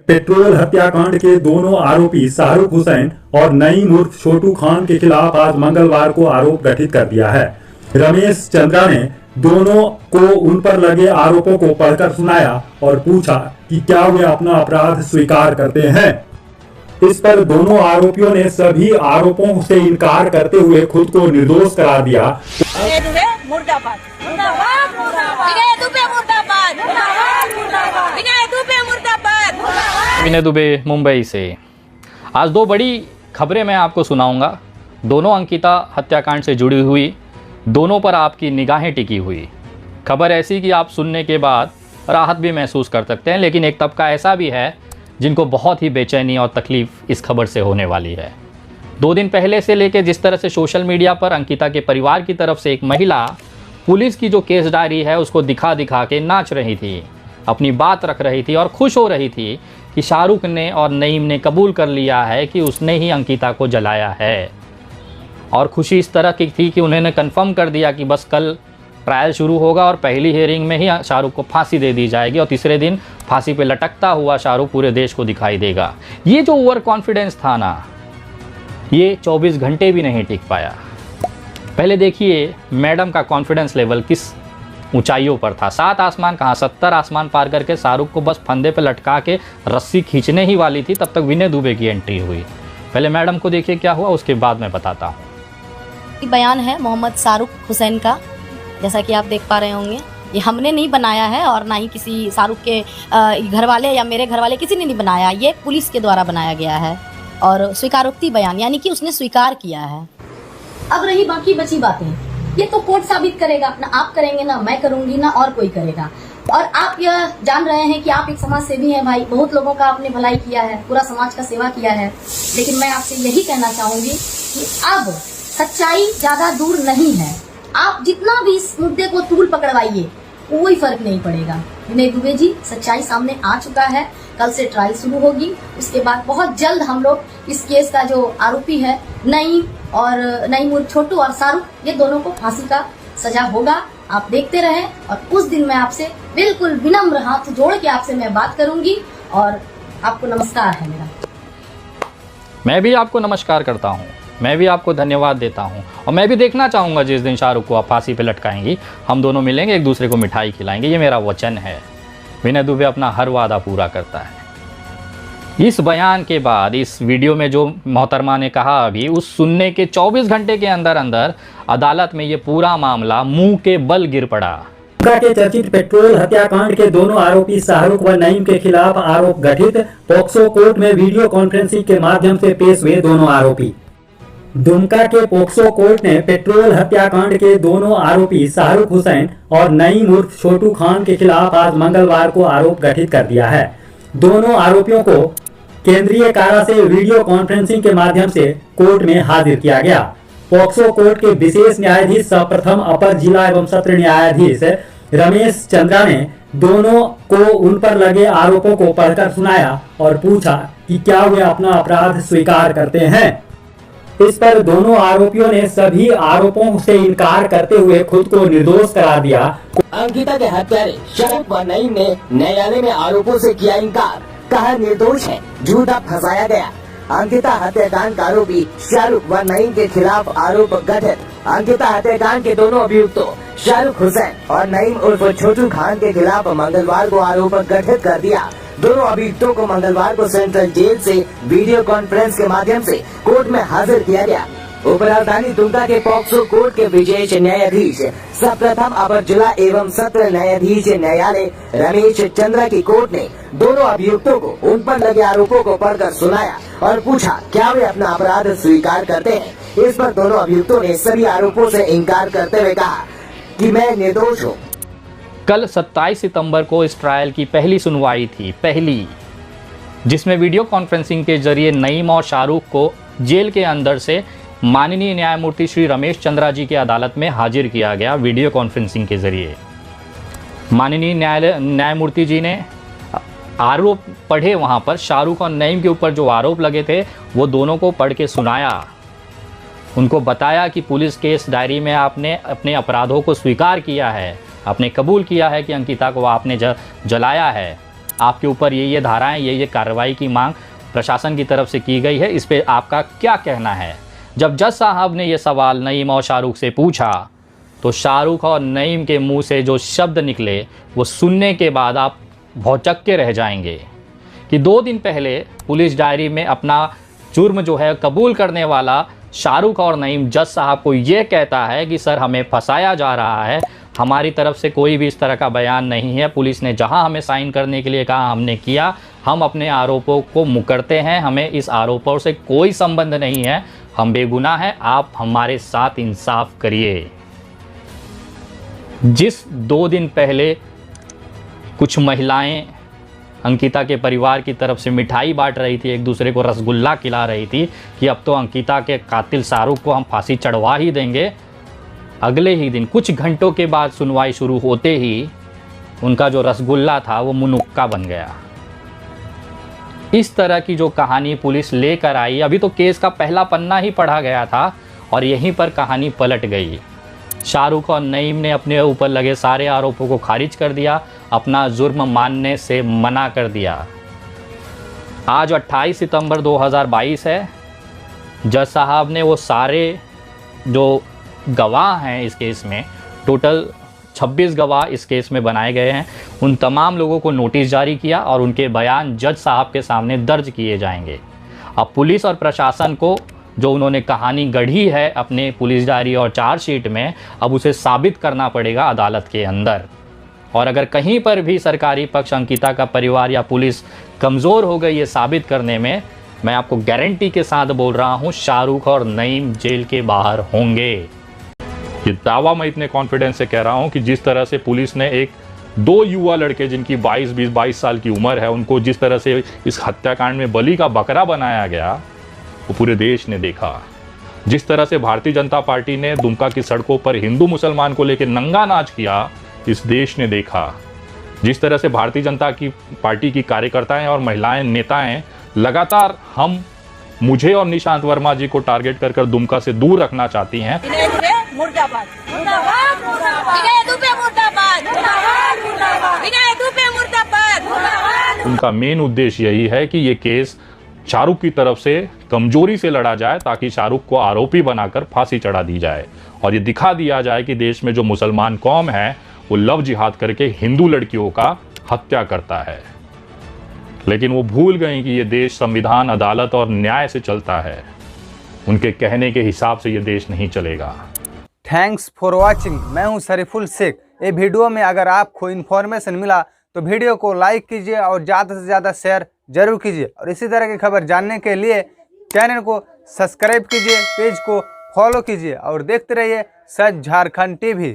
Petrol हत्याकांड के दोनों आरोपी शाहरुख हुसैन और नईम उर्फ छोटू खान के खिलाफ आज मंगलवार को आरोप गठित कर दिया है। रमेश चंद्रा ने दोनों को उन पर लगे आरोपों को पढ़कर सुनाया और पूछा कि क्या वे अपना अपराध स्वीकार करते हैं। इस पर दोनों आरोपियों ने सभी आरोपों से इनकार करते हुए खुद को निर्दोष करार दिया। विनय दुबे मुंबई से। आज दो बड़ी खबरें मैं आपको सुनाऊंगा, दोनों अंकिता हत्याकांड से जुड़ी हुई, दोनों पर आपकी निगाहें टिकी हुई। खबर ऐसी कि आप सुनने के बाद राहत भी महसूस कर सकते हैं, लेकिन एक तबका ऐसा भी है जिनको बहुत ही बेचैनी और तकलीफ़ इस खबर से होने वाली है। 2 दिन पहले से लेकर जिस तरह से सोशल मीडिया पर अंकिता के परिवार की तरफ से एक महिला पुलिस की जो केस डायरी है उसको दिखा दिखा के नाच रही थी, अपनी बात रख रही थी और खुश हो रही थी कि शाहरुख ने और नईम ने कबूल कर लिया है कि उसने ही अंकिता को जलाया है। और खुशी इस तरह की थी कि उन्होंने कंफर्म कर दिया कि बस कल ट्रायल शुरू होगा और पहली हियरिंग में ही शाहरुख को फांसी दे दी जाएगी और तीसरे दिन फांसी पे लटकता हुआ शाहरुख पूरे देश को दिखाई देगा। ये जो ओवर कॉन्फिडेंस था ना, ये 24 घंटे भी नहीं टिक पाया। पहले देखिए मैडम का कॉन्फिडेंस लेवल किस ऊंचाइयों पर था। 7 आसमान कहाँ 70 आसमान पार करके शाहरुख को बस फंदे पे लटका के रस्सी खींचने ही वाली थी, तब तक विनय दुबे की एंट्री हुई। पहले मैडम को देखिए क्या हुआ, उसके बाद मैं बताता हूँ। बयान है मोहम्मद शाहरुख हुसैन का, जैसा कि आप देख पा रहे होंगे। ये हमने नहीं बनाया है और ना ही किसी शाहरुख के घर वाले या मेरे घर वाले किसी ने नहीं बनाया, ये पुलिस के द्वारा बनाया गया है और स्वीकारोक्ति बयान, यानी कि उसने स्वीकार किया है। अब रही बाकी बची बातें, ये तो कोर्ट साबित करेगा, ना आप करेंगे, ना मैं करूंगी, ना और कोई करेगा। और आप यह जान रहे हैं कि आप एक समाज सेवी हैं भाई, बहुत लोगों का आपने भलाई किया है, पूरा समाज का सेवा किया है। लेकिन मैं आपसे यही कहना चाहूंगी कि अब सच्चाई ज्यादा दूर नहीं है। आप जितना भी इस मुद्दे को तूल पकड़वाइए कोई फर्क नहीं पड़ेगा। विनय दुबे जी, सच्चाई सामने आ चुका है। कल से ट्रायल शुरू होगी, उसके बाद बहुत जल्द हम लोग इस केस का जो आरोपी है नईम उर्फ छोटू और शाहरुख, ये दोनों को फांसी का सजा होगा। आप देखते रहें और उस दिन मैं आपसे बिल्कुल विनम्र हाथ जोड़ के आपसे मैं बात करूंगी और आपको नमस्कार है मेरा। मैं भी आपको नमस्कार करता हूँ, मैं भी आपको धन्यवाद देता हूँ और मैं भी देखना चाहूँगा जिस दिन शाहरुख को आप फांसी पे लटकाएंगी, हम दोनों मिलेंगे, एक दूसरे को मिठाई खिलाएंगे, ये मेरा वचन है। विनय दुबे अपना हर वादा पूरा करता है। इस बयान के बाद इस वीडियो में जो मोहतरमा ने कहा अभी, उस सुनने के 24 घंटे के अंदर अंदर अदालत में ये पूरा मामला मुंह के बल गिर पड़ा। के चर्चित पेट्रोल हत्याकांड के दोनों आरोपी शाहरुख व नईम के खिलाफ आरोप गठित। पॉक्सो कोर्ट में वीडियो कॉन्फ्रेंसिंग के माध्यम से पेश हुए दोनों आरोपी। दुमका के पॉक्सो कोर्ट ने पेट्रोल हत्याकांड के दोनों आरोपी शाहरुख हुसैन और नईम उर्फ छोटू खान के खिलाफ आज मंगलवार को आरोप गठित कर दिया है। दोनों आरोपियों को केंद्रीय कारा से वीडियो कॉन्फ्रेंसिंग के माध्यम से कोर्ट में हाजिर किया गया। पॉक्सो कोर्ट के विशेष न्यायाधीश प्रथम अपर जिला एवं सत्र न्यायाधीश रमेश चंद्रा ने दोनों को उन पर लगे आरोपों को पढ़कर सुनाया और पूछा कि क्या वे अपना अपराध स्वीकार करते हैं। इस पर दोनों आरोपियों ने सभी आरोपों से इनकार करते हुए खुद को निर्दोष करार दिया। अंकिता के हत्यारे शाहरुख व नईम ने न्यायालय में आरोपों से किया इनकार, कहा निर्दोष है, झूठा फंसाया गया। अंकिता हत्याकांड का आरोपी शाहरुख व नईम के खिलाफ आरोप गठित। अंकिता हत्याकांड के दोनों अभियुक्तों शाहरुख हुसैन और नईम उर्फ छोटू खान के खिलाफ मंगलवार को आरोप गठित कर दिया। दोनों अभियुक्तों को मंगलवार को सेंट्रल जेल से वीडियो कॉन्फ्रेंस के माध्यम से कोर्ट में हाजिर किया गया। उपराजधानी दुमका के पॉक्सो कोर्ट के विशेष न्यायाधीश प्रथम अपर जिला एवं सत्र न्यायाधीश न्यायालय रमेश चंद्रा की कोर्ट ने दोनों अभियुक्तों को उन पर लगे आरोपों को पढ़कर सुनाया और पूछा क्या वे अपना अपराध स्वीकार करते हैं। इस पर दोनों अभियुक्तों ने सभी आरोपों से इनकार करते हुए कहा कि मैं निर्दोष हूँ। कल 27 सितंबर को इस ट्रायल की पहली सुनवाई थी, जिसमें वीडियो कॉन्फ्रेंसिंग के जरिए नईम और शाहरुख को जेल के अंदर से माननीय न्यायमूर्ति श्री रमेश चंद्रा जी की अदालत में हाजिर किया गया। वीडियो कॉन्फ्रेंसिंग के जरिए माननीय न्यायमूर्ति जी ने आरोप पढ़े, वहाँ पर शाहरुख और नईम के ऊपर जो आरोप लगे थे वो दोनों को पढ़ के सुनाया। उनको बताया कि पुलिस केस डायरी में आपने अपने अपराधों को स्वीकार किया है, आपने कबूल किया है कि अंकिता को आपने जलाया है। आपके ऊपर ये धाराएं, ये कार्रवाई की मांग प्रशासन की तरफ से की गई है। इस पे आपका क्या कहना है? जब जज साहब ने ये सवाल नईम और शाहरुख से पूछा तो शाहरुख और नईम के मुंह से जो शब्द निकले वो सुनने के बाद आप भौचक्के के रह जाएंगे कि 2 दिन पहले पुलिस डायरी में अपना जुर्म जो है कबूल करने वाला शाहरुख और नईम जज साहब को ये कहता है कि सर हमें फंसाया जा रहा है, हमारी तरफ से कोई भी इस तरह का बयान नहीं है, पुलिस ने जहां हमें साइन करने के लिए कहा हमने किया, हम अपने आरोपों को मुकरते हैं, हमें इस आरोपों से कोई संबंध नहीं है, हम बेगुनाह हैं, आप हमारे साथ इंसाफ करिए। जिस 2 दिन पहले कुछ महिलाएं अंकिता के परिवार की तरफ से मिठाई बांट रही थी, एक दूसरे को रसगुल्ला खिला रही थी कि अब तो अंकिता के कातिल शाहरुख को हम फांसी चढ़वा ही देंगे, अगले ही दिन कुछ घंटों के बाद सुनवाई शुरू होते ही उनका जो रसगुल्ला था वो मुनुक्का बन गया। इस तरह की जो कहानी पुलिस लेकर आई, अभी तो केस का पहला पन्ना ही पढ़ा गया था और यहीं पर कहानी पलट गई। शाहरुख और नईम ने अपने ऊपर लगे सारे आरोपों को खारिज कर दिया, अपना जुर्म मानने से मना कर दिया। आज 28 सितंबर 2022 है। जज साहब ने वो सारे जो गवाह हैं इस केस में, टोटल 26 गवाह इस केस में बनाए गए हैं, उन तमाम लोगों को नोटिस जारी किया और उनके बयान जज साहब के सामने दर्ज किए जाएंगे। अब पुलिस और प्रशासन को जो उन्होंने कहानी गढ़ी है अपने पुलिस डायरी और चार्जशीट में, अब उसे साबित करना पड़ेगा अदालत के अंदर। और अगर कहीं पर भी सरकारी पक्ष, अंकिता का परिवार या पुलिस कमज़ोर हो गई ये साबित करने में, मैं आपको गारंटी के साथ बोल रहा हूँ शाहरुख और नईम जेल के बाहर होंगे। ये दावा मैं इतने कॉन्फिडेंस से कह रहा हूँ कि जिस तरह से पुलिस ने 2 युवा लड़के जिनकी 22 साल की उम्र है, उनको जिस तरह से इस हत्याकांड में बलि का बकरा बनाया गया वो पूरे देश ने देखा। जिस तरह से भारतीय जनता पार्टी ने दुमका की सड़कों पर हिंदू मुसलमान को लेकर नंगा नाच किया, इस देश ने देखा। जिस तरह से भारतीय जनता की पार्टी की कार्यकर्ताएं और महिलाएं, नेताएं लगातार मुझे और निशांत वर्मा जी को टारगेट कर दुमका से दूर रखना चाहती हैं। मुर्दाबाद मुर्दाबाद मुर्दाबाद। उनका मेन उद्देश्य यही है कि ये केस शाहरुख की तरफ से कमजोरी से लड़ा जाए ताकि शाहरुख को आरोपी बनाकर फांसी चढ़ा दी जाए और ये दिखा दिया जाए कि देश में जो मुसलमान कौम है वो लव जिहाद करके हिंदू लड़कियों का हत्या करता है। लेकिन वो भूल गए कि ये देश संविधान, अदालत और न्याय से चलता है। उनके कहने के हिसाब से ये देश नहीं चलेगा। Thanks for watching. मैं हूं शरीफुल शेख। ये वीडियो में अगर आपको इन्फॉर्मेशन मिला तो वीडियो को लाइक कीजिए और ज़्यादा से ज़्यादा शेयर जरूर कीजिए और इसी तरह की खबर जानने के लिए चैनल को सब्सक्राइब कीजिए, पेज को फॉलो कीजिए और देखते रहिए सच झारखंड टीवी।